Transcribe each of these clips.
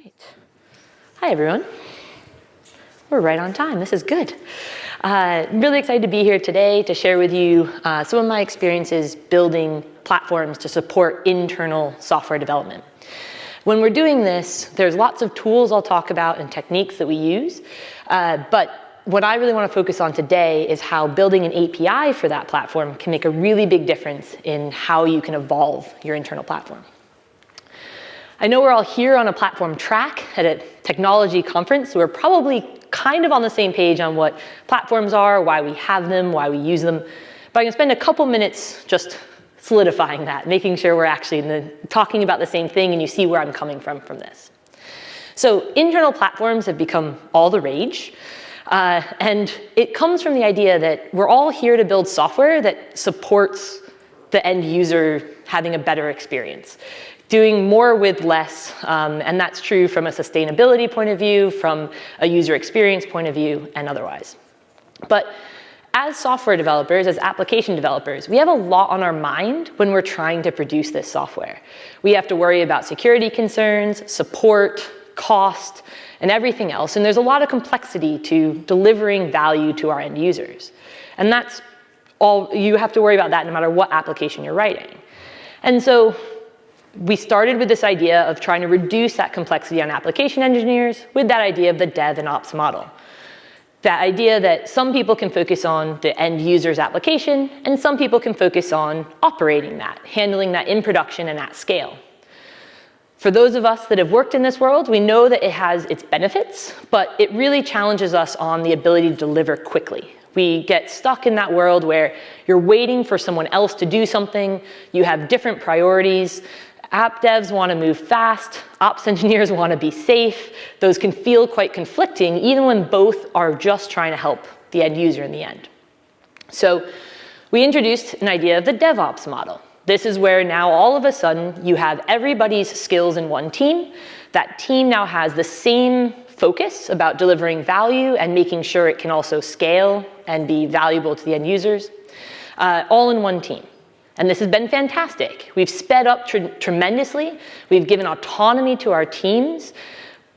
right. Hi, everyone. We're right on time. This is good. Really excited to be here today to share with you some of my experiences building platforms to support internal software development. When we're doing this, there's lots of tools I'll talk about and techniques that we use, but what I really want to focus on today is how building an API for that platform can make a really big difference in how you can evolve your internal platform. I know we're all here on a platform track at a technology conference, so we're probably kind of on the same page on what platforms are, why we have them, why we use them. But I'm gonna spend a couple minutes just solidifying that, making sure we're actually talking about the same thing and you see where I'm coming from this. So internal platforms have become all the rage. And it comes from the idea that we're all here to build software that supports the end user having a better experience, doing more with less, and that's true from a sustainability point of view, from a user experience point of view, and otherwise. But as software developers, as application developers, we have a lot on our mind when we're trying to produce this software. We have to worry about security concerns, support, cost, and everything else, and there's a lot of complexity to delivering value to our end users. And that's all, you have to worry about that no matter what application you're writing. And so we started with this idea of trying to reduce that complexity on application engineers with that idea of the dev and ops model. That idea that some people can focus on the end user's application and some people can focus on operating that, handling that in production and at scale. For those of us that have worked in this world, we know that it has its benefits, but it really challenges us on the ability to deliver quickly. We get stuck in that world where you're waiting for someone else to do something, you have different priorities. App devs want to move fast, ops engineers want to be safe. Those can feel quite conflicting, even when both are just trying to help the end user in the end. So we introduced an idea of the DevOps model. This is where now all of a sudden you have everybody's skills in one team. That team now has the same focus about delivering value and making sure it can also scale and be valuable to the end users, all in one team. And this has been fantastic. We've sped up tremendously. We've given autonomy to our teams,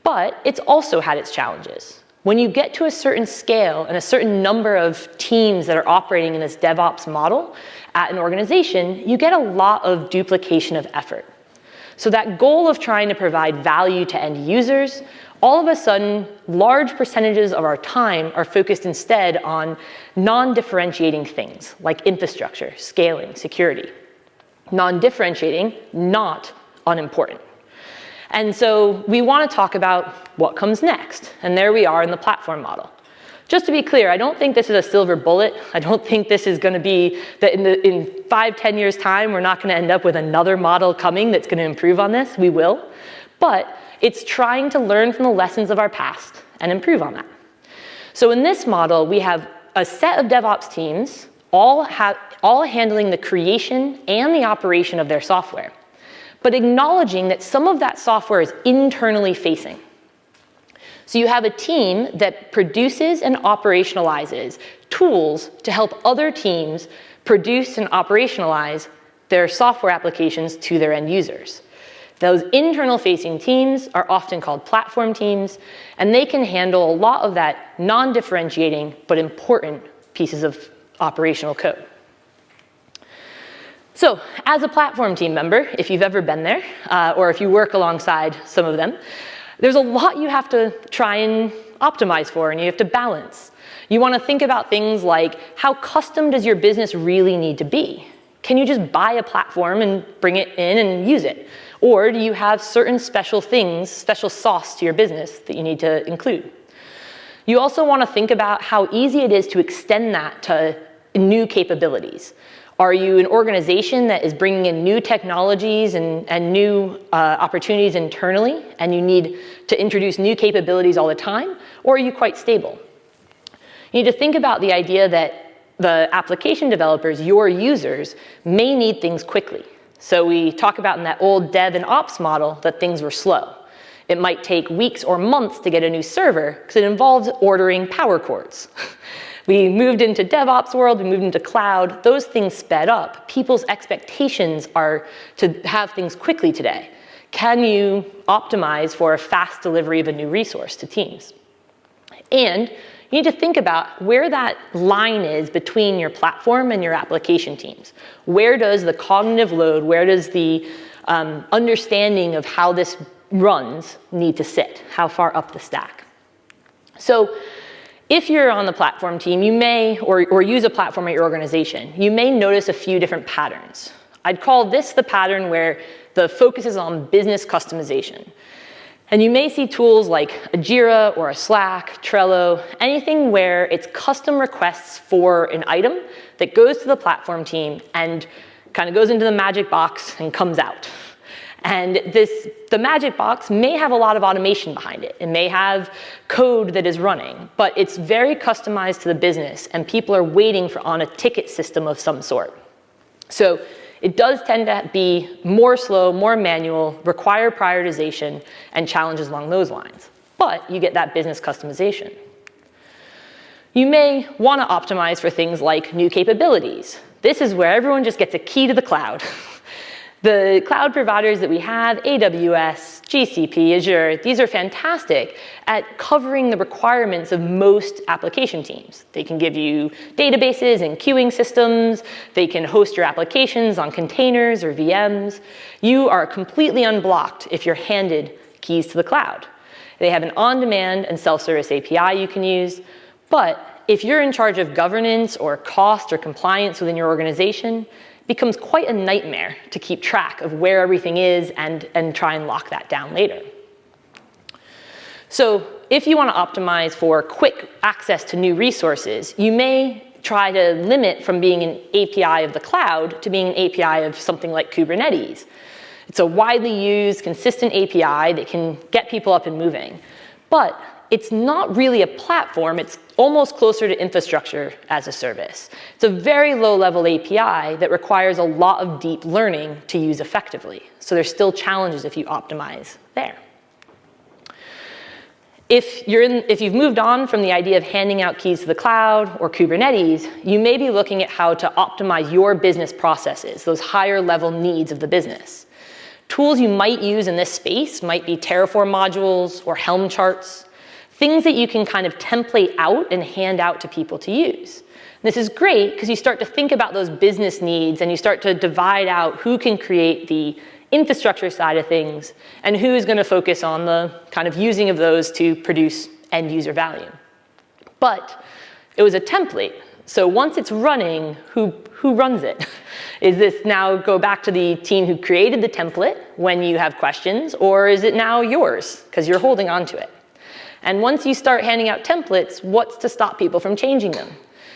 but it's also had its challenges. When you get to a certain scale and a certain number of teams that are operating in this DevOps model at an organization, you get a lot of duplication of effort. So that goal of trying to provide value to end users, all of a sudden, large percentages of our time are focused instead on non-differentiating things like infrastructure, scaling, security. Non-differentiating, not unimportant. And so we want to talk about what comes next. And there we are in the platform model. Just to be clear, I don't think this is a silver bullet. I don't think this is going to be that in 5-10 years' time, we're not going to end up with another model coming that's going to improve on this. We will. But it's trying to learn from the lessons of our past and improve on that. So in this model, we have a set of DevOps teams, all handling the creation and the operation of their software, but acknowledging that some of that software is internally facing. So you have a team that produces and operationalizes tools to help other teams produce and operationalize their software applications to their end users. Those internal-facing teams are often called platform teams, and they can handle a lot of that non-differentiating but important pieces of operational code. So as a platform team member, if you've ever been there, or if you work alongside some of them, there's a lot you have to try and optimize for, and you have to balance. You want to think about things like, how custom does your business really need to be? Can you just buy a platform and bring it in and use it? Or do you have certain special things, special sauce to your business that you need to include? You also want to think about how easy it is to extend that to new capabilities. Are you an organization that is bringing in new technologies and new opportunities internally, and you need to introduce new capabilities all the time? Or are you quite stable? You need to think about the idea that the application developers, your users, may need things quickly. So we talk about in that old dev and ops model that things were slow. It might take weeks or months to get a new server because it involves ordering power cords. We moved into DevOps world, we moved into cloud, those things sped up. People's expectations are to have things quickly today. can you optimize for a fast delivery of a new resource to teams? And you need to think about where that line is between your platform and your application teams. Where does the cognitive load, where does the understanding of how this runs need to sit? How far up the stack? So if you're on the platform team, you may, or use a platform at your organization, you may notice a few different patterns. I'd call this the pattern where the focus is on business customization. And you may see tools like a Jira or a Slack, Trello, anything where it's custom requests for an item that goes to the platform team and kind of goes into the magic box and comes out. And the magic box may have a lot of automation behind it. It may have code that is running, but it's very customized to the business, and people are waiting on a ticket system of some sort. So it does tend to be more slow, more manual, require prioritization, and challenges along those lines. But you get that business customization. You may want to optimize for things like new capabilities. This is where everyone just gets a key to the cloud. The cloud providers that we have, AWS, GCP, Azure, these are fantastic at covering the requirements of most application teams. They can give you databases and queuing systems. They can host your applications on containers or VMs. You are completely unblocked if you're handed keys to the cloud. They have an on-demand and self-service API you can use. But if you're in charge of governance or cost or compliance within your organization, becomes quite a nightmare to keep track of where everything is and try and lock that down later. So if you want to optimize for quick access to new resources, you may try to limit from being an API of the cloud to being an API of something like Kubernetes. It's a widely used, consistent API that can get people up and moving. But it's not really a platform. It's almost closer to infrastructure as a service. It's a very low-level API that requires a lot of deep learning to use effectively. So there's still challenges if you optimize there. If you've moved on from the idea of handing out keys to the cloud or Kubernetes, you may be looking at how to optimize your business processes, those higher-level needs of the business. Tools you might use in this space might be Terraform modules or Helm charts, things that you can kind of template out and hand out to people to use. And this is great because you start to think about those business needs and you start to divide out who can create the infrastructure side of things and who is going to focus on the kind of using of those to produce end user value. But it was a template. So once it's running, who runs it? Is this now go back to the team who created the template when you have questions, or is it now yours because you're holding on to it? And once you start handing out templates, what's to stop people from changing them?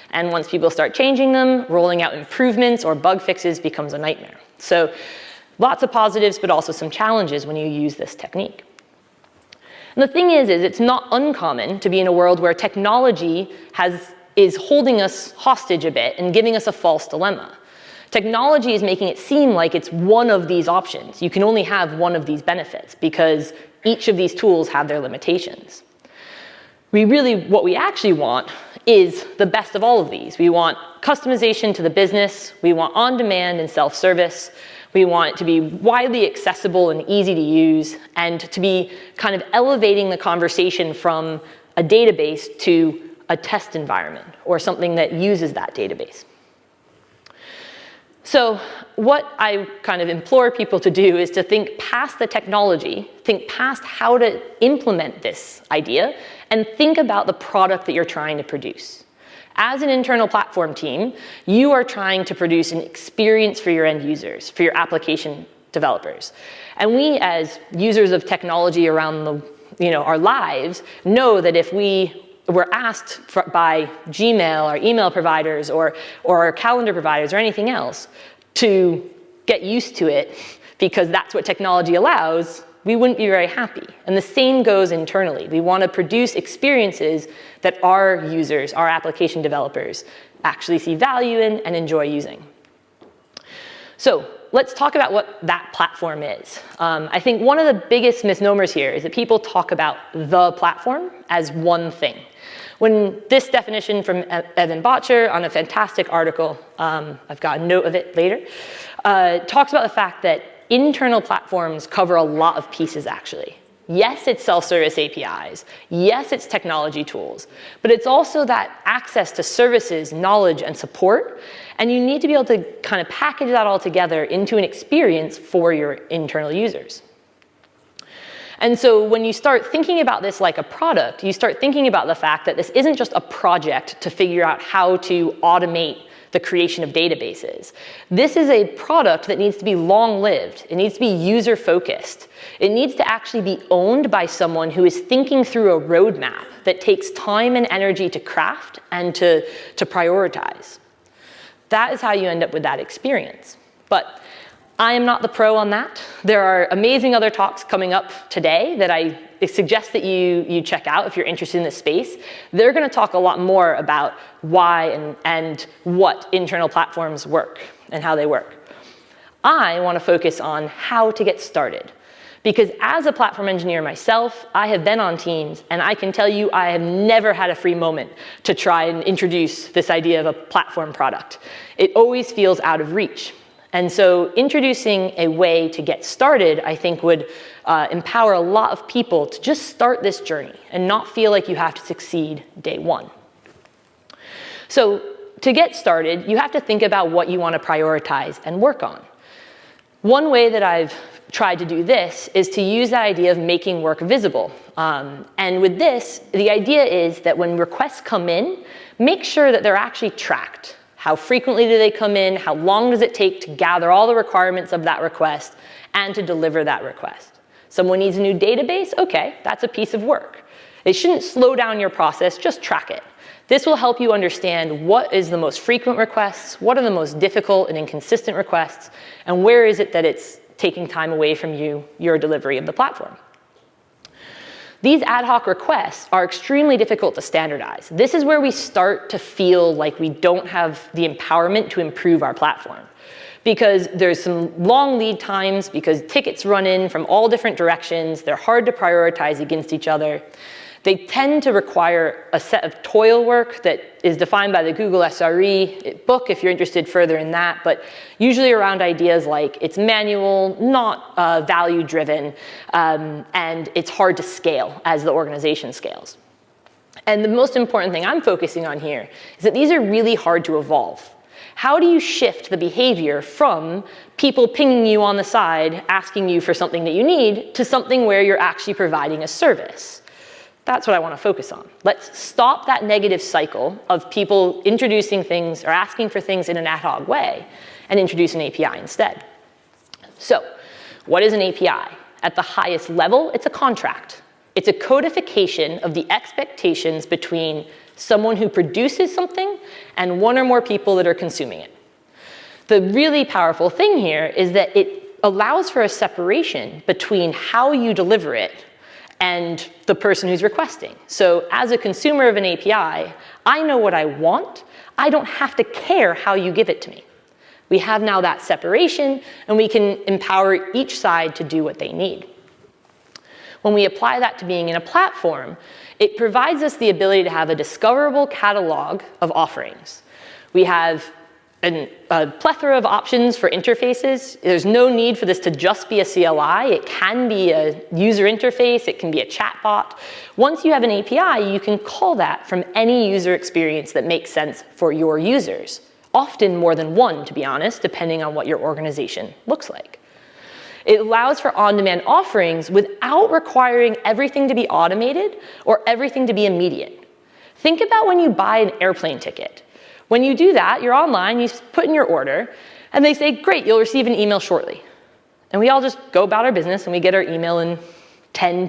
And once people start changing them, rolling out improvements or bug fixes becomes a nightmare. So lots of positives, but also some challenges when you use this technique. And the thing is it's not uncommon to be in a world where technology is holding us hostage a bit and giving us a false dilemma. Technology is making it seem like it's one of these options. You can only have one of these benefits because each of these tools have their limitations. What we actually want is the best of all of these. We want customization to the business. We want on-demand and self-service. We want it to be widely accessible and easy to use, and to be kind of elevating the conversation from a database to a test environment or something that uses that database. So what I kind of implore people to do is to think past the technology, think past how to implement this idea, and think about the product that you're trying to produce. As an internal platform team, you are trying to produce an experience for your end users, for your application developers. And we, as users of technology around our lives, know that if we were asked by Gmail or email providers or our calendar providers or anything else to get used to it because that's what technology allows, we wouldn't be very happy. And the same goes internally. We want to produce experiences that our users, our application developers, actually see value in and enjoy using. So let's talk about what that platform is. I think one of the biggest misnomers here is that people talk about the platform as one thing. When this definition from Evan Botcher on a fantastic article, I've got a note of it later, talks about the fact that internal platforms cover a lot of pieces, actually. Yes, it's self-service APIs. Yes, it's technology tools. But it's also that access to services, knowledge, and support. And you need to be able to kind of package that all together into an experience for your internal users. And so when you start thinking about this like a product, you start thinking about the fact that this isn't just a project to figure out how to automate the creation of databases. This is a product that needs to be long-lived. It needs to be user-focused. It needs to actually be owned by someone who is thinking through a roadmap that takes time and energy to craft and to prioritize. That is how you end up with that experience. But I am not the pro on that. There are amazing other talks coming up today that I suggest that you check out if you're interested in this space. They're going to talk a lot more about why and what internal platforms work and how they work. I want to focus on how to get started. Because as a platform engineer myself, I have been on teams, and I can tell you I have never had a free moment to try and introduce this idea of a platform product. It always feels out of reach. And so introducing a way to get started, I think, would empower a lot of people to just start this journey and not feel like you have to succeed day one. So to get started, you have to think about what you want to prioritize and work on. One way that I've tried to do this is to use that idea of making work visible. And with this, the idea is that when requests come in, make sure that they're actually tracked. How frequently do they come in? How long does it take to gather all the requirements of that request and to deliver that request? Someone needs a new database? Okay, that's a piece of work. It shouldn't slow down your process, just track it. This will help you understand what is the most frequent requests, what are the most difficult and inconsistent requests, and where is it that it's taking time away from your delivery of the platform. These ad hoc requests are extremely difficult to standardize. This is where we start to feel like we don't have the empowerment to improve our platform. Because there's some long lead times, because tickets run in from all different directions, they're hard to prioritize against each other. They tend to require a set of toil work that is defined by the Google SRE book, if you're interested further in that, but usually around ideas like it's manual, not value-driven, and it's hard to scale as the organization scales. And the most important thing I'm focusing on here is that these are really hard to evolve. How do you shift the behavior from people pinging you on the side, asking you for something that you need, to something where you're actually providing a service? That's what I want to focus on. Let's stop that negative cycle of people introducing things or asking for things in an ad hoc way and introduce an API instead. So, what is an API? At the highest level, it's a contract. It's a codification of the expectations between someone who produces something and one or more people that are consuming it. The really powerful thing here is that it allows for a separation between how you deliver it and the person who's requesting. So as a consumer of an API, I know what I want. I don't have to care how you give it to me. We have now that separation, and we can empower each side to do what they need. When we apply that to being in a platform, it provides us the ability to have a discoverable catalog of offerings. We have a plethora of options for interfaces. There's no need for this to just be a CLI. It can be a user interface. It can be a chatbot. Once you have an API, you can call that from any user experience that makes sense for your users. Often more than one, to be honest, depending on what your organization looks like. It allows for on-demand offerings without requiring everything to be automated or everything to be immediate. Think about when you buy an airplane ticket. When you do that, you're online, you put in your order, and they say, great, you'll receive an email shortly. And we all just go about our business, and we get our email in 10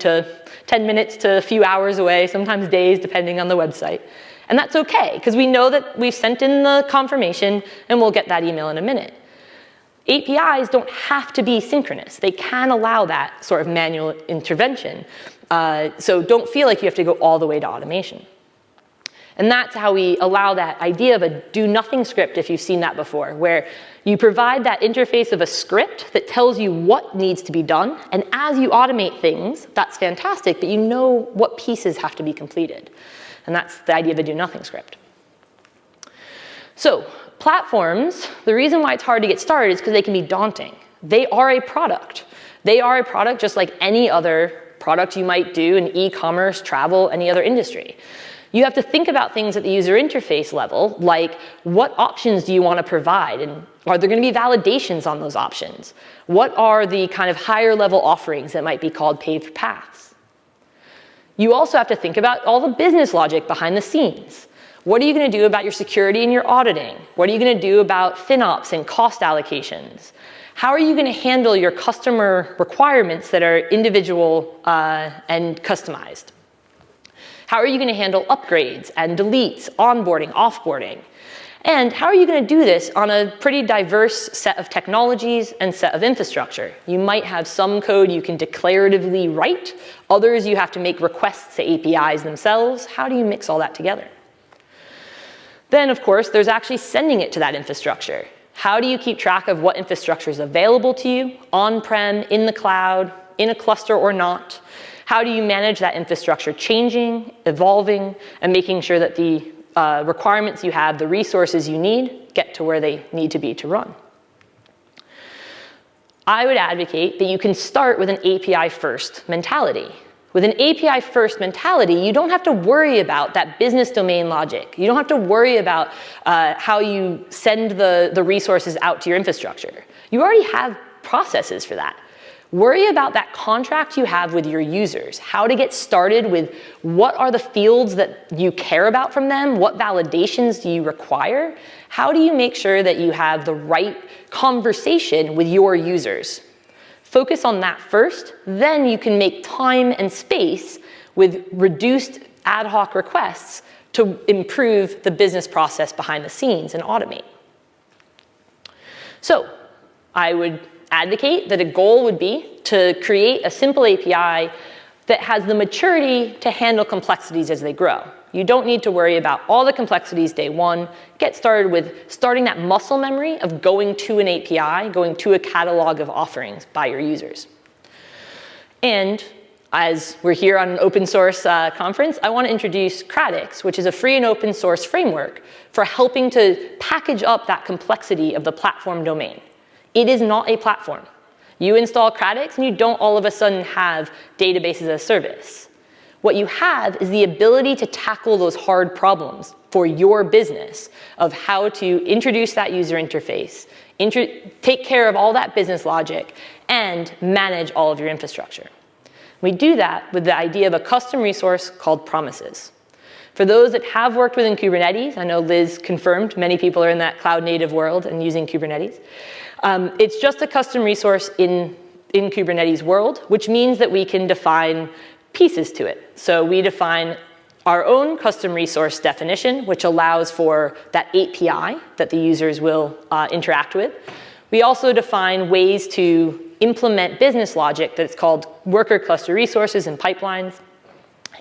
minutes to a few hours away, sometimes days, depending on the website. And that's okay, because we know that we've sent in the confirmation, and we'll get that email in a minute. APIs don't have to be synchronous. They can allow that sort of manual intervention. So don't feel like you have to go all the way to automation. And that's how we allow that idea of a do-nothing script, if you've seen that before, where you provide that interface of a script that tells you what needs to be done. And as you automate things, that's fantastic, but you know what pieces have to be completed. And that's the idea of a do-nothing script. So platforms, the reason why it's hard to get started is because they can be daunting. They are a product. They are a product just like any other product you might do in e-commerce, travel, any other industry. You have to think about things at the user interface level, like what options do you want to provide, and are there going to be validations on those options? What are the kind of higher level offerings that might be called paved paths? You also have to think about all the business logic behind the scenes. What are you going to do about your security and your auditing? What are you going to do about FinOps and cost allocations? How are you going to handle your customer requirements that are individual and customized? How are you going to handle upgrades and deletes, onboarding, offboarding? And how are you going to do this on a pretty diverse set of technologies and set of infrastructure? You might have some code you can declaratively write. Others you have to make requests to APIs themselves. How do you mix all that together? Then, of course, there's actually sending it to that infrastructure. How do you keep track of what infrastructure is available to you, on-prem, in the cloud, in a cluster or not? How do you manage that infrastructure changing, evolving, and making sure that the requirements you have, the resources you need, get to where they need to be to run? I would advocate that you can start with an API-first mentality. With an API-first mentality, you don't have to worry about that business domain logic. You don't have to worry about how you send the resources out to your infrastructure. You already have processes for that. Worry about that contract you have with your users, how to get started with what are the fields that you care about from them, what validations do you require, how do you make sure that you have the right conversation with your users. Focus on that first, then you can make time and space with reduced ad hoc requests to improve the business process behind the scenes and automate. So I would advocate that a goal would be to create a simple API that has the maturity to handle complexities as they grow. You don't need to worry about all the complexities day one. Get started with starting that muscle memory of going to an API, going to a catalog of offerings by your users. And as we're here on an open source conference, I want to introduce Cradix, which is a free and open source framework for helping to package up that complexity of the platform domain. It is not a platform. You install Cradix and you don't all of a sudden have databases as a service. What you have is the ability to tackle those hard problems for your business of how to introduce that user interface, take care of all that business logic, and manage all of your infrastructure. We do that with the idea of a custom resource called promises. For those that have worked within Kubernetes, I know Liz confirmed many people are in that cloud native world and using Kubernetes. It's just a custom resource in Kubernetes world, which means that we can define pieces to it. So we define our own custom resource definition, which allows for that API that the users will interact with. We also define ways to implement business logic that's called worker cluster resources and pipelines.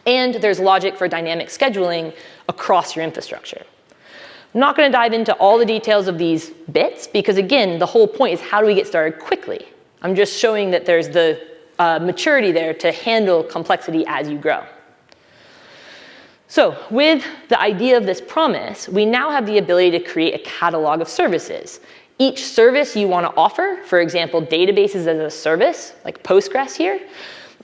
And there's logic for dynamic scheduling across your infrastructure. I'm not going to dive into all the details of these bits because, again, the whole point is how do we get started quickly? I'm just showing that there's the maturity there to handle complexity as you grow. So with the idea of this promise, we now have the ability to create a catalog of services. Each service you want to offer, for example, databases as a service, like Postgres here,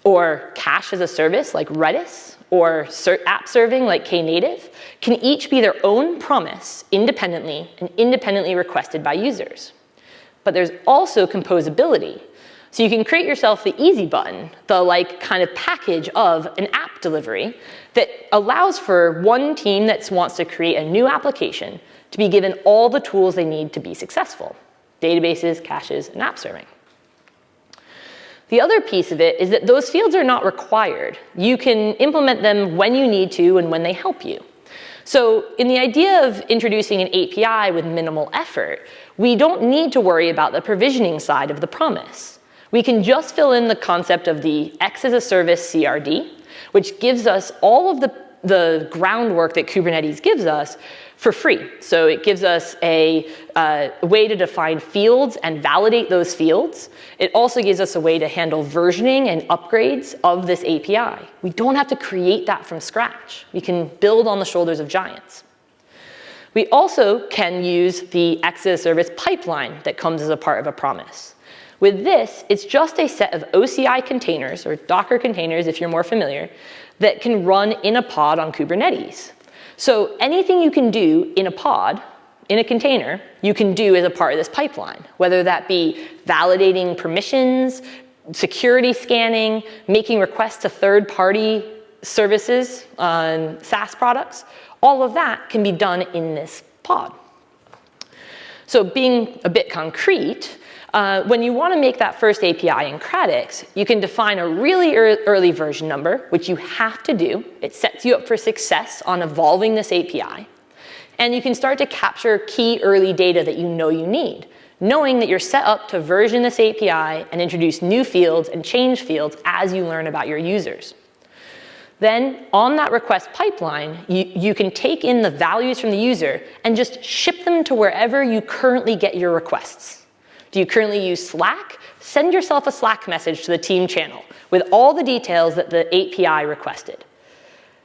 or cache as a service, like Redis, or app serving, like Knative, can each be their own promise independently and independently requested by users. But there's also composability. So you can create yourself the easy button, the kind of package of an app delivery that allows for one team that wants to create a new application to be given all the tools they need to be successful: databases, caches, and app serving. The other piece of it is that those fields are not required. You can implement them when you need to and when they help you. So in the idea of introducing an API with minimal effort, we don't need to worry about the provisioning side of the promise. We can just fill in the concept of the X as a service CRD, which gives us all of the groundwork that Kubernetes gives us for free. So it gives us a way to define fields and validate those fields. It also gives us a way to handle versioning and upgrades of this API. We don't have to create that from scratch. We can build on the shoulders of giants. We also can use the X as a service pipeline that comes as a part of a promise. With this, it's just a set of OCI containers, or Docker containers if you're more familiar, that can run in a pod on Kubernetes. So anything you can do in a pod, in a container, you can do as a part of this pipeline, whether that be validating permissions, security scanning, making requests to third-party services on SaaS products. All of that can be done in this pod. So being a bit concrete, when you want to make that first API in Cradix, you can define a really early version number, which you have to do. It sets you up for success on evolving this API. And you can start to capture key early data that you know you need, knowing that you're set up to version this API and introduce new fields and change fields as you learn about your users. Then, on that request pipeline, you can take in the values from the user and just ship them to wherever you currently get your requests. Do you currently use Slack? Send yourself a Slack message to the team channel with all the details that the API requested.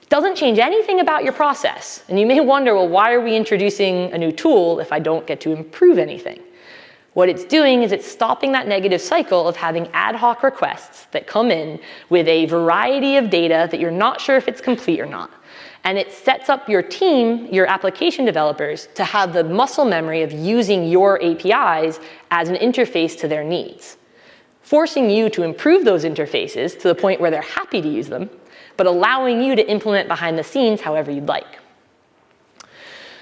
It doesn't change anything about your process. And you may wonder, well, why are we introducing a new tool if I don't get to improve anything? What it's doing is it's stopping that negative cycle of having ad hoc requests that come in with a variety of data that you're not sure if it's complete or not. And it sets up your team, your application developers, to have the muscle memory of using your APIs as an interface to their needs, forcing you to improve those interfaces to the point where they're happy to use them, but allowing you to implement behind the scenes however you'd like.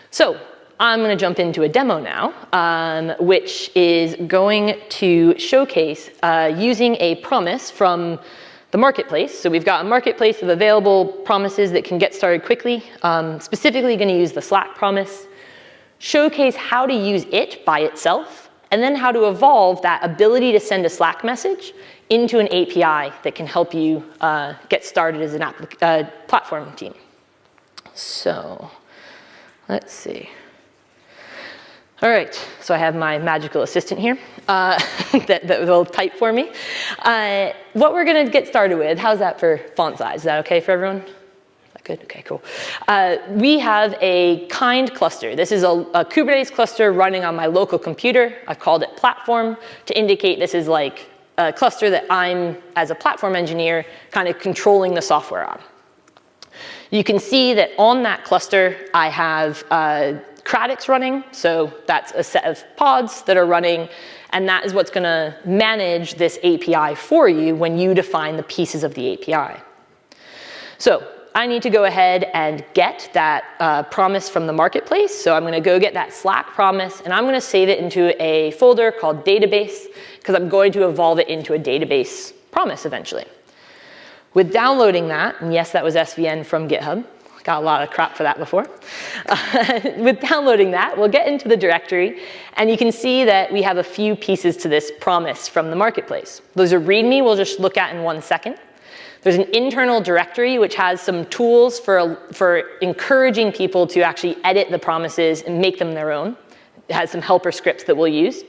So I'm going to jump into a demo now, which is going to showcase using a promise from the marketplace. So we've got a marketplace of available promises that can get started quickly. Specifically going to use the Slack promise, showcase how to use it by itself, and then how to evolve that ability to send a Slack message into an API that can help you get started as a platform team. So let's see. All right, so I have my magical assistant here that will type for me. What we're going to get started with, how's that for font size? Is that OK for everyone? Is that good? OK, cool. We have a kind cluster. This is a Kubernetes cluster running on my local computer. I've called it platform to indicate this is like a cluster that I'm, as a platform engineer, kind of controlling the software on. You can see that on that cluster, I have Cradix running, so that's a set of pods that are running, and that is what's going to manage this API for you when you define the pieces of the API. So I need to go ahead and get that promise from the marketplace, so I'm going to go get that Slack promise, and I'm going to save it into a folder called database, because I'm going to evolve it into a database promise eventually. With downloading that, and yes, that was SVN from GitHub, got a lot of crap for that before. With downloading that, we'll get into the directory, and you can see that we have a few pieces to this promise from the marketplace. Those are README we'll just look at in 1 second. There's an internal directory which has some tools for encouraging people to actually edit the promises and make them their own. It has some helper scripts that we'll use.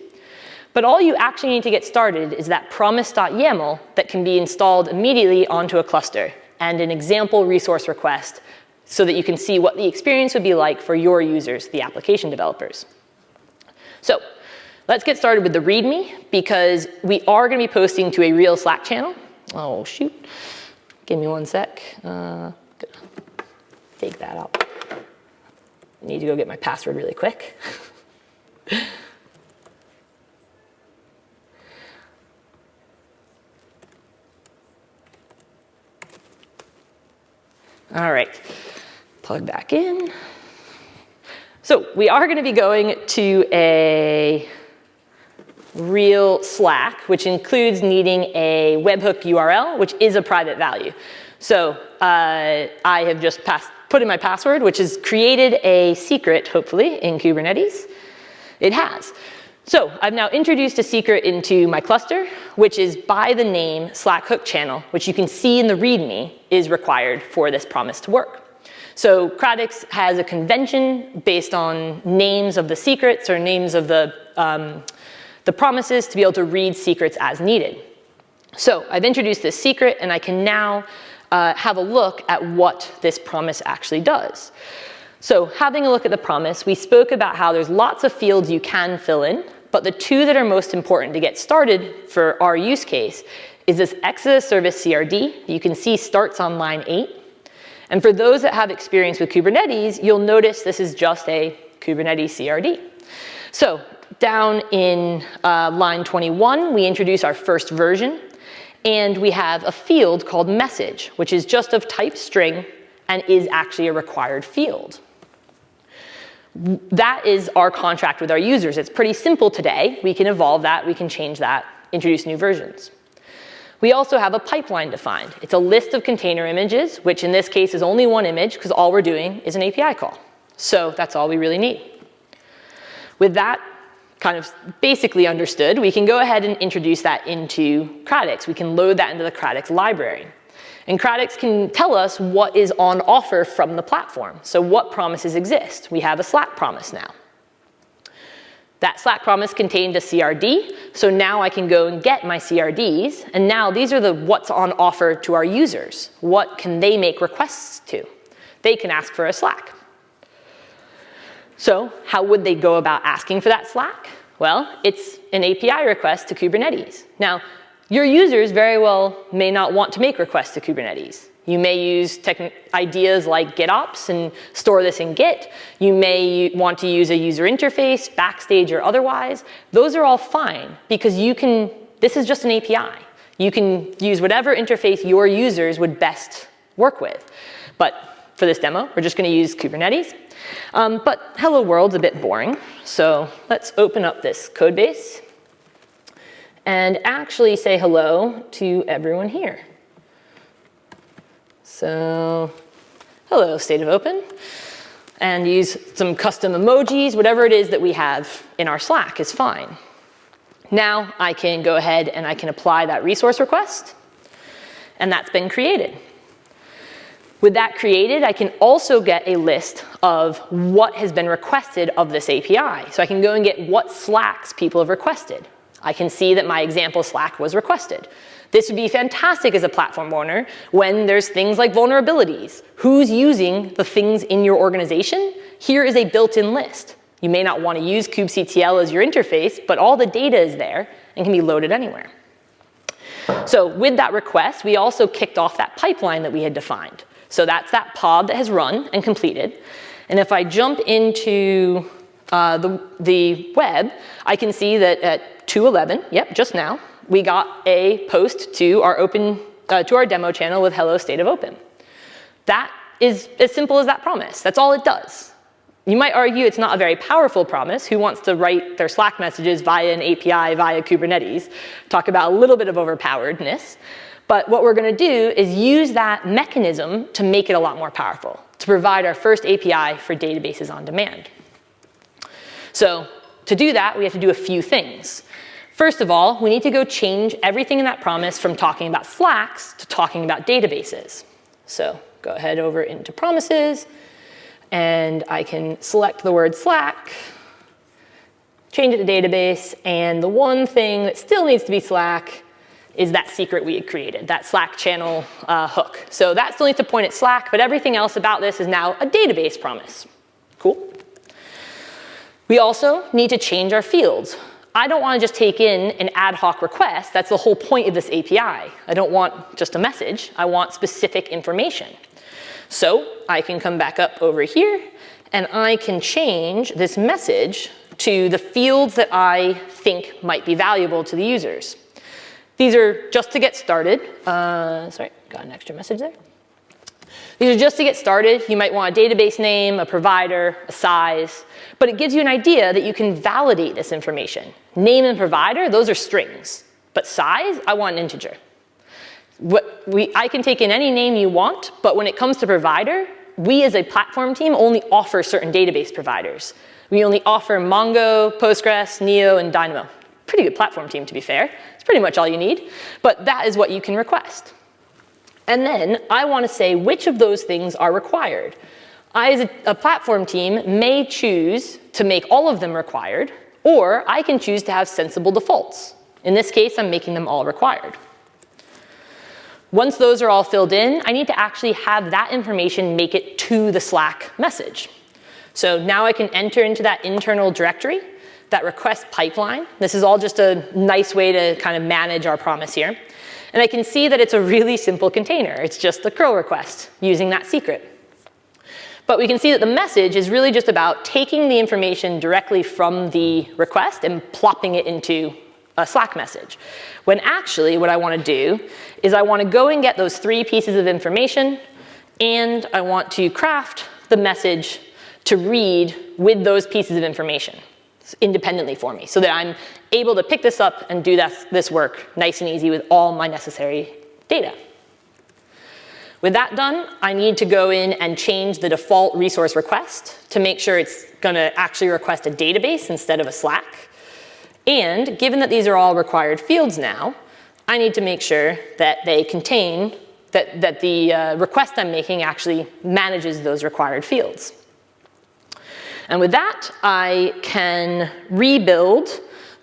But all you actually need to get started is that promise.yaml that can be installed immediately onto a cluster, and an example resource request so that you can see what the experience would be like for your users, the application developers. So let's get started with the README, because we are going to be posting to a real Slack channel. Oh, shoot. Give me 1 sec. Take that out. I need to go get my password really quick. All right, plug back in. So we are going to be going to a real Slack, which includes needing a webhook URL, which is a private value. So I have just put in my password, which has created a secret, hopefully, in Kubernetes. It has. So I've now introduced a secret into my cluster, which is by the name Slack hook channel, which you can see in the README is required for this promise to work. So Cradix has a convention based on names of the secrets or names of the promises to be able to read secrets as needed. So I've introduced this secret, and I can now have a look at what this promise actually does. So having a look at the promise, we spoke about how there's lots of fields you can fill in, but the two that are most important to get started for our use case is this Exodus Service CRD. You can see starts on line 8. And for those that have experience with Kubernetes, you'll notice this is just a Kubernetes CRD. So down in line 21, we introduce our first version. And we have a field called message, which is just of type string and is actually a required field. That is our contract with our users. It's pretty simple today. We can evolve that, we can change that, introduce new versions. We also have a pipeline defined. It's a list of container images, which in this case is only one image because all we're doing is an API call. So that's all we really need. With that kind of basically understood, we can go ahead and introduce that into Cradix. We can load that into the Cradix library. And Cradix can tell us what is on offer from the platform. So what promises exist? We have a Slack promise now. That Slack promise contained a CRD, so now I can go and get my CRDs, and now these are the what's on offer to our users. What can they make requests to? They can ask for a Slack. So how would they go about asking for that Slack? Well, it's an API request to Kubernetes. Now, your users very well may not want to make requests to Kubernetes. You may use ideas like GitOps and store this in Git. You may want to use a user interface, Backstage or otherwise. Those are all fine because this is just an API. You can use whatever interface your users would best work with. But for this demo, we're just going to use Kubernetes. But hello world's a bit boring. So let's open up this code base and actually say hello to everyone here. So hello, state of open. And use some custom emojis, whatever it is that we have in our Slack is fine. Now I can go ahead and I can apply that resource request. And that's been created. With that created, I can also get a list of what has been requested of this API. So I can go and get what Slacks people have requested. I can see that my example Slack was requested. This would be fantastic as a platform owner when there's things like vulnerabilities. Who's using the things in your organization? Here is a built-in list. You may not want to use kubectl as your interface, but all the data is there and can be loaded anywhere. So with that request, we also kicked off that pipeline that we had defined. So that's that pod that has run and completed. And if I jump into the web, I can see that at 2:11, yep, just now, we got a post to our demo channel with hello state of open. That is as simple as that promise. That's all it does. You might argue it's not a very powerful promise. Who wants to write their Slack messages via an API, via Kubernetes? Talk about a little bit of overpoweredness. But what we're going to do is use that mechanism to make it a lot more powerful, to provide our first API for databases on demand. So to do that, we have to do a few things. First of all, we need to go change everything in that promise from talking about Slacks to talking about databases. So go ahead over into promises, and I can select the word Slack, change it to database, and the one thing that still needs to be Slack is that secret we had created, that Slack channel hook. So that still needs to point at Slack, but everything else about this is now a database promise. Cool. We also need to change our fields. I don't want to just take in an ad hoc request. That's the whole point of this API. I don't want just a message. I want specific information. So I can come back up over here, and I can change this message to the fields that I think might be valuable to the users. These are just to get started. Sorry, got an extra message there. These are just to get started. You might want a database name, a provider, a size, but it gives you an idea that you can validate this information. Name and provider, those are strings, but size, I want an integer. I can take in any name you want, but when it comes to provider, we as a platform team only offer certain database providers. We only offer Mongo, Postgres, Neo, and Dynamo. Pretty good platform team, to be fair. It's pretty much all you need, but that is what you can request. And then I want to say which of those things are required. I, as a platform team, may choose to make all of them required, or I can choose to have sensible defaults. In this case, I'm making them all required. Once those are all filled in, I need to actually have that information make it to the Slack message. So now I can enter into that internal directory, that request pipeline. This is all just a nice way to kind of manage our promise here. And I can see that it's a really simple container. It's just the curl request using that secret. But we can see that the message is really just about taking the information directly from the request and plopping it into a Slack message. When actually what I want to do is I want to go and get those 3 pieces of information, and I want to craft the message to read with those pieces of information independently for me, so that I'm able to pick this up and do this work nice and easy with all my necessary data. With that done, I need to go in and change the default resource request to make sure it's going to actually request a database instead of a Slack. And given that these are all required fields now, I need to make sure that they contain, that the request I'm making actually manages those required fields. And with that, I can rebuild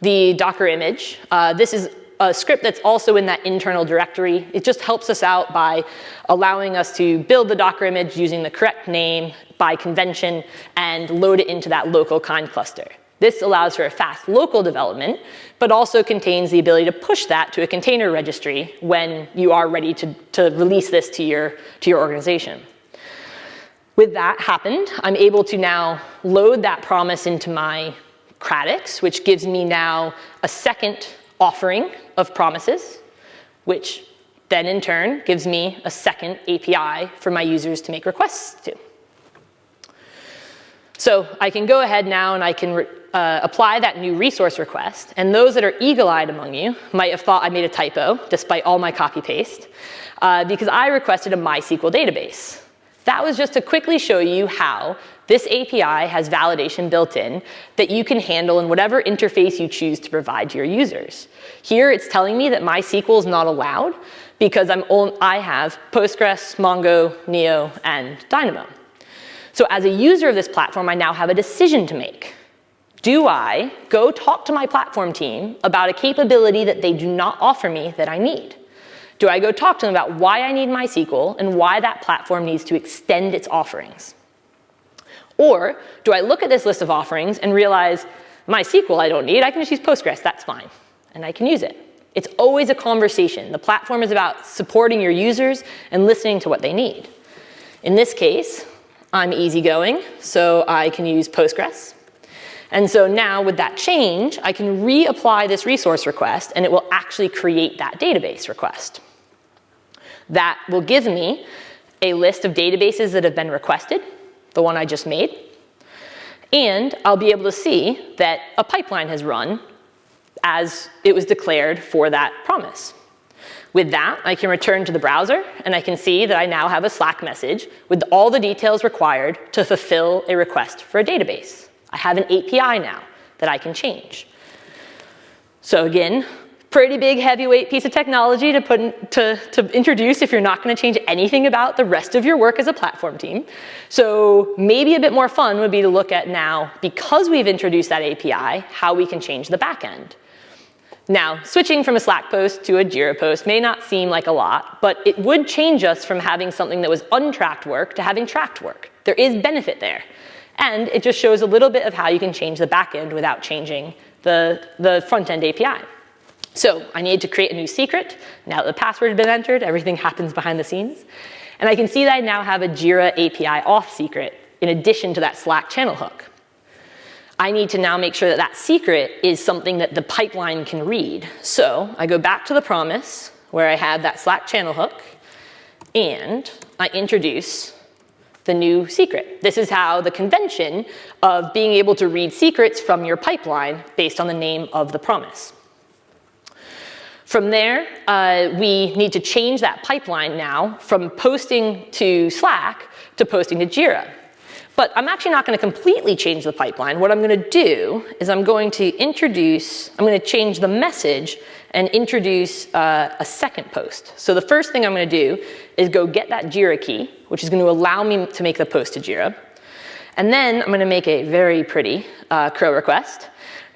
the Docker image. This is a script that's also in that internal directory. It just helps us out by allowing us to build the Docker image using the correct name by convention and load it into that local kind cluster. This allows for a fast local development, but also contains the ability to push that to a container registry when you are ready to release this to your organization. With that happened, I'm able to now load that promise into my Cradix, which gives me now a second offering of promises, which then in turn gives me a second API for my users to make requests to. So I can go ahead now and I can apply that new resource request. And those that are eagle-eyed among you might have thought I made a typo, despite all my copy-paste, because I requested a MySQL database. That was just to quickly show you how this API has validation built in that you can handle in whatever interface you choose to provide to your users. Here it's telling me that MySQL is not allowed because I have Postgres, Mongo, Neo, and Dynamo. So as a user of this platform, I now have a decision to make. Do I go talk to my platform team about a capability that they do not offer me that I need? Do I go talk to them about why I need MySQL and why that platform needs to extend its offerings? Or do I look at this list of offerings and realize MySQL I don't need, I can just use Postgres, that's fine, and I can use it. It's always a conversation. The platform is about supporting your users and listening to what they need. In this case, I'm easygoing, so I can use Postgres. And so now with that change, I can reapply this resource request, and it will actually create that database request. That will give me a list of databases that have been requested, the one I just made, and I'll be able to see that a pipeline has run as it was declared for that promise. With that, I can return to the browser, and I can see that I now have a Slack message with all the details required to fulfill a request for a database. I have an API now that I can change. So again, pretty big heavyweight piece of technology to introduce if you're not going to change anything about the rest of your work as a platform team. So maybe a bit more fun would be to look at now, because we've introduced that API, how we can change the back end. Now, switching from a Slack post to a Jira post may not seem like a lot, but it would change us from having something that was untracked work to having tracked work. There is benefit there. And it just shows a little bit of how you can change the back end without changing the front end API. So I need to create a new secret. Now that the password has been entered, everything happens behind the scenes. And I can see that I now have a Jira API auth secret in addition to that Slack channel hook. I need to now make sure that that secret is something that the pipeline can read. So I go back to the promise where I have that Slack channel hook, and I introduce the new secret. This is how the convention of being able to read secrets from your pipeline based on the name of the promise. From there, we need to change that pipeline now from posting to Slack to posting to Jira. But I'm actually not going to completely change the pipeline. What I'm going to do is I'm going to change the message and introduce a second post. So the first thing I'm going to do is go get that Jira key, which is going to allow me to make the post to Jira. And then I'm going to make a very pretty curl request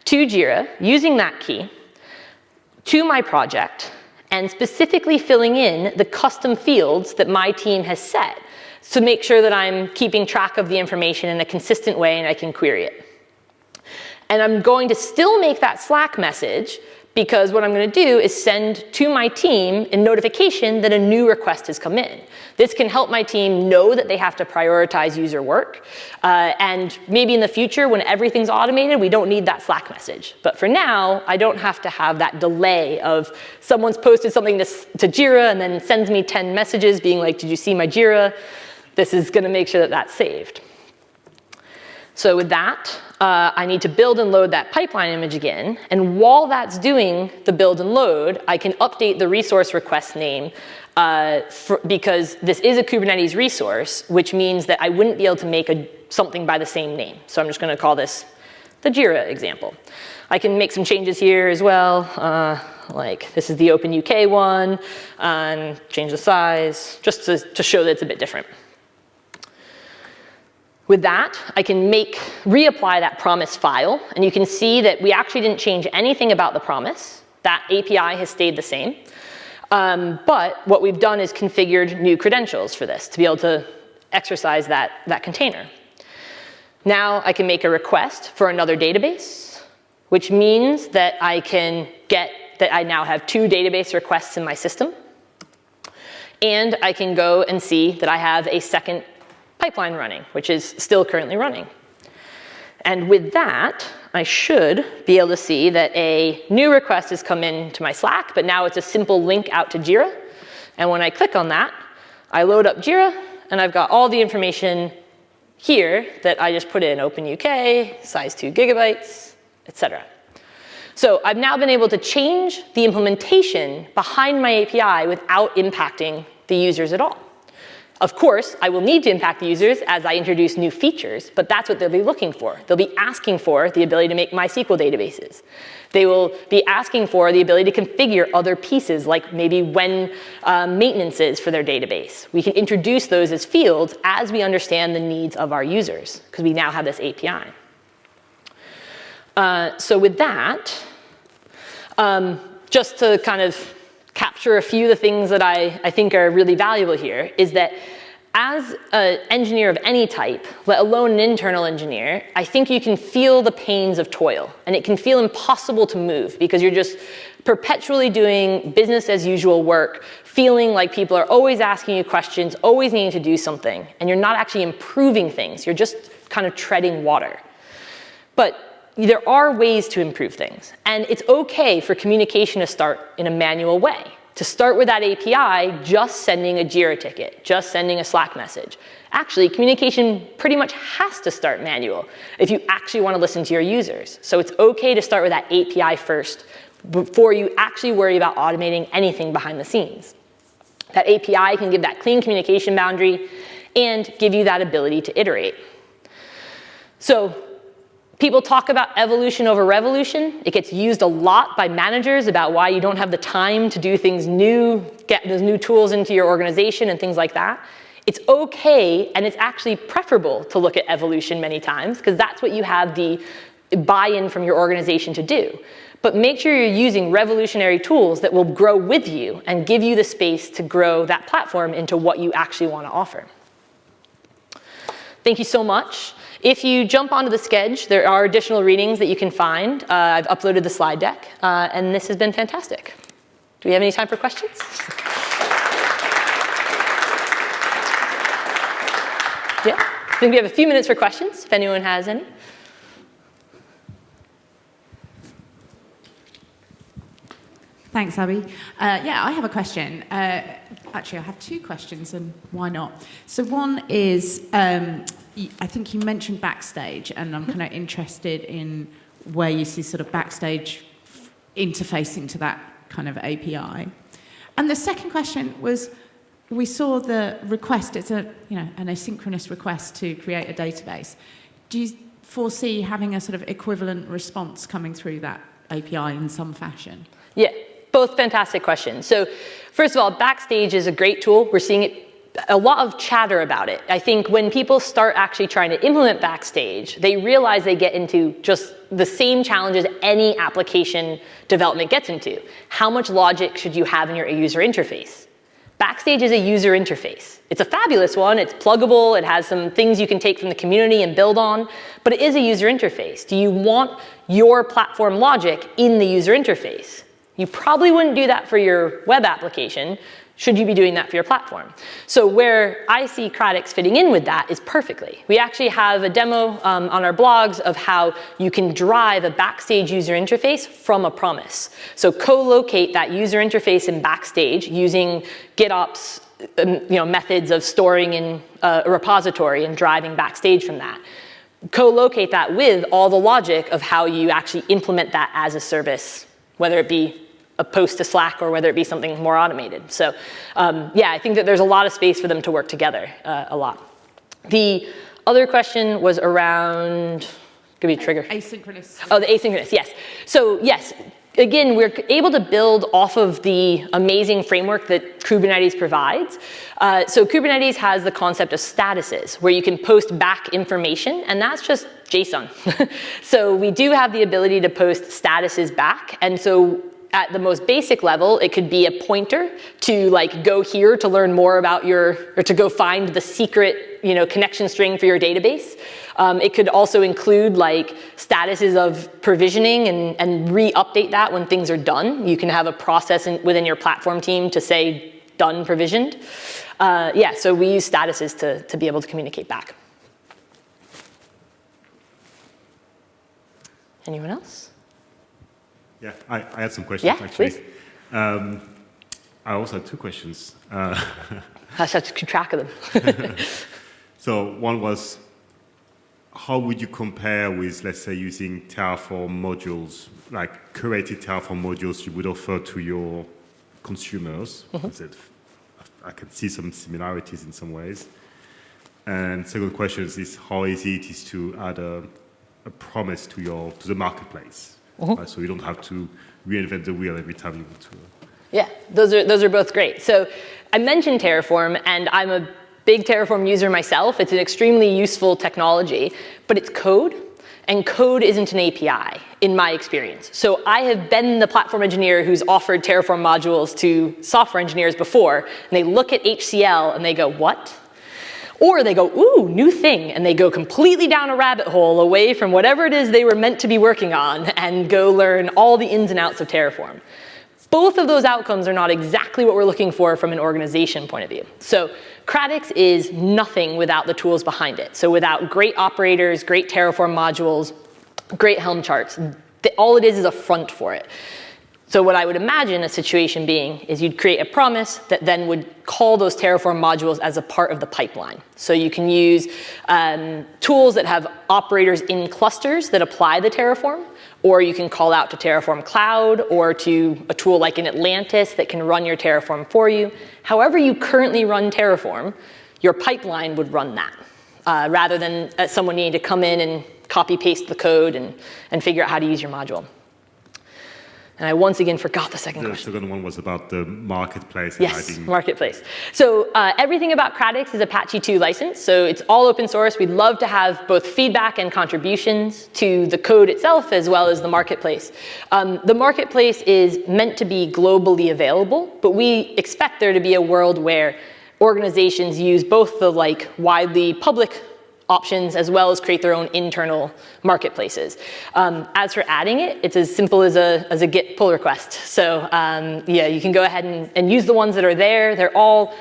to Jira using that key to my project and specifically filling in the custom fields that my team has set to make sure that I'm keeping track of the information in a consistent way and I can query it. And I'm going to still make that Slack message, because what I'm going to do is send to my team a notification that a new request has come in. This can help my team know that they have to prioritize user work. And maybe in the future, when everything's automated, we don't need that Slack message. But for now, I don't have to have that delay of someone's posted something to Jira and then sends me 10 messages being like, did you see my Jira? This is going to make sure that that's saved. So with that, I need to build and load that pipeline image again. And while that's doing the build and load, I can update the resource request name because this is a Kubernetes resource, which means that I wouldn't be able to make something by the same name. So I'm just going to call this the Jira example. I can make some changes here as well. Like this is the Open UK one, and change the size, just to show that it's a bit different. With that, I can reapply that promise file, and you can see that we actually didn't change anything about the promise. That API has stayed the same. But what we've done is configured new credentials for this to be able to exercise that container. Now I can make a request for another database, which means that I now have 2 database requests in my system. And I can go and see that I have a second pipeline running, which is still currently running. And with that, I should be able to see that a new request has come into my Slack, but now it's a simple link out to Jira. And when I click on that, I load up Jira, and I've got all the information here that I just put in: Open UK, size 2 gigabytes, etc. So I've now been able to change the implementation behind my API without impacting the users at all. Of course, I will need to impact the users as I introduce new features, but that's what they'll be looking for. They'll be asking for the ability to make MySQL databases. They will be asking for the ability to configure other pieces, like maybe when maintenance is for their database. We can introduce those as fields as we understand the needs of our users, because we now have this API. So with that, just to kind of capture a few of the things that I think are really valuable here, is that as an engineer of any type, let alone an internal engineer, I think you can feel the pains of toil. And it can feel impossible to move because you're just perpetually doing business as usual work, feeling like people are always asking you questions, always needing to do something, and you're not actually improving things. You're just kind of treading water. But there are ways to improve things. And it's OK for communication to start in a manual way. To start with that API, just sending a Jira ticket, just sending a Slack message. Actually, communication pretty much has to start manual if you actually want to listen to your users. So it's OK to start with that API first before you actually worry about automating anything behind the scenes. That API can give that clean communication boundary and give you that ability to iterate. So people talk about evolution over revolution. It gets used a lot by managers about why you don't have the time to do things new, get those new tools into your organization and things like that. It's OK, and it's actually preferable to look at evolution many times, because that's what you have the buy-in from your organization to do. But make sure you're using revolutionary tools that will grow with you and give you the space to grow that platform into what you actually want to offer. Thank you so much. If you jump onto the Schedule, there are additional readings that you can find. I've uploaded the slide deck, and this has been fantastic. Do we have any time for questions? Yeah, I think we have a few minutes for questions, if anyone has any. Thanks, Abby. Yeah, I have a question. Actually, I have 2 questions, and why not? So one is, I think you mentioned Backstage, and I'm kind of interested in where you see sort of Backstage interfacing to that kind of API. And the second question was, we saw the request. It's an asynchronous request to create a database. Do you foresee having a sort of equivalent response coming through that API in some fashion? Yeah, both fantastic questions. So first of all, Backstage is a great tool. We're seeing a lot of chatter about it. I think when people start actually trying to implement Backstage, they realize they get into just the same challenges any application development gets into. How much logic should you have in your user interface? Backstage is a user interface. It's a fabulous one. It's pluggable. It has some things you can take from the community and build on, but it is a user interface. Do you want your platform logic in the user interface? You probably wouldn't do that for your web application. Should you be doing that for your platform? So where I see Cradix fitting in with that is perfectly. We actually have a demo on our blogs of how you can drive a Backstage user interface from a promise. So co-locate that user interface in Backstage using GitOps methods of storing in a repository and driving Backstage from that. Co-locate that with all the logic of how you actually implement that as a service, whether it be a post to Slack or whether it be something more automated. So yeah, I think that there's a lot of space for them to work together a lot. The other question was around, give me a trigger. Asynchronous. Oh, the asynchronous, yes. So yes, again, we're able to build off of the amazing framework that Kubernetes provides. So Kubernetes has the concept of statuses, where you can post back information, and that's just JSON. So we do have the ability to post statuses back, and so at the most basic level, it could be a pointer to like go here to learn more about or to go find the secret, connection string for your database. It could also include like statuses of provisioning and re-update that when things are done. You can have a process within your platform team to say done provisioned. Yeah, so we use statuses to be able to communicate back. Anyone else? Yeah, I had some questions, yeah, actually. Please. I also had two questions. I just have to keep track of them. So one was, how would you compare with, let's say, using Terraform modules, like curated Terraform modules you would offer to your consumers? I can see some similarities in some ways. And second question is how easy it is to add a promise to the marketplace. So you don't have to reinvent the wheel every time you want to. Yeah, those are both great. So I mentioned Terraform, and I'm a big Terraform user myself. It's an extremely useful technology, but it's code, and code isn't an API in my experience. So I have been the platform engineer who's offered Terraform modules to software engineers before, and they look at HCL and they go, what? Or they go, ooh, new thing, and they go completely down a rabbit hole away from whatever it is they were meant to be working on and go learn all the ins and outs of Terraform. Both of those outcomes are not exactly what we're looking for from an organization point of view. So Cradix is nothing without the tools behind it. So without great operators, great Terraform modules, great Helm charts, all it is a front for it. So what I would imagine a situation being is you'd create a promise that then would call those Terraform modules as a part of the pipeline. So you can use tools that have operators in clusters that apply the Terraform, or you can call out to Terraform Cloud or to a tool like an Atlantis that can run your Terraform for you. However you currently run Terraform, your pipeline would run that, rather than someone needing to come in and copy paste the code and figure out how to use your module. And I once again forgot the second question. The second one was about the marketplace. Yes, marketplace. So everything about Cradix is Apache 2 license. So it's all open source. We'd love to have both feedback and contributions to the code itself as well as the marketplace. The marketplace is meant to be globally available, but we expect there to be a world where organizations use both the widely public options as well as create their own internal marketplaces. As for adding it, it's as simple as a Git pull request. So yeah, you can go ahead and use the ones that are there. They're all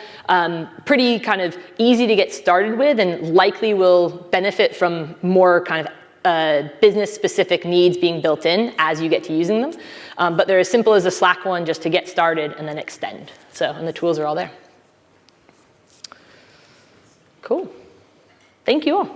pretty kind of easy to get started with and likely will benefit from more kind of business-specific needs being built in as you get to using them. But they're as simple as a Slack one just to get started and then extend. So, and the tools are all there. Cool. Thank you all.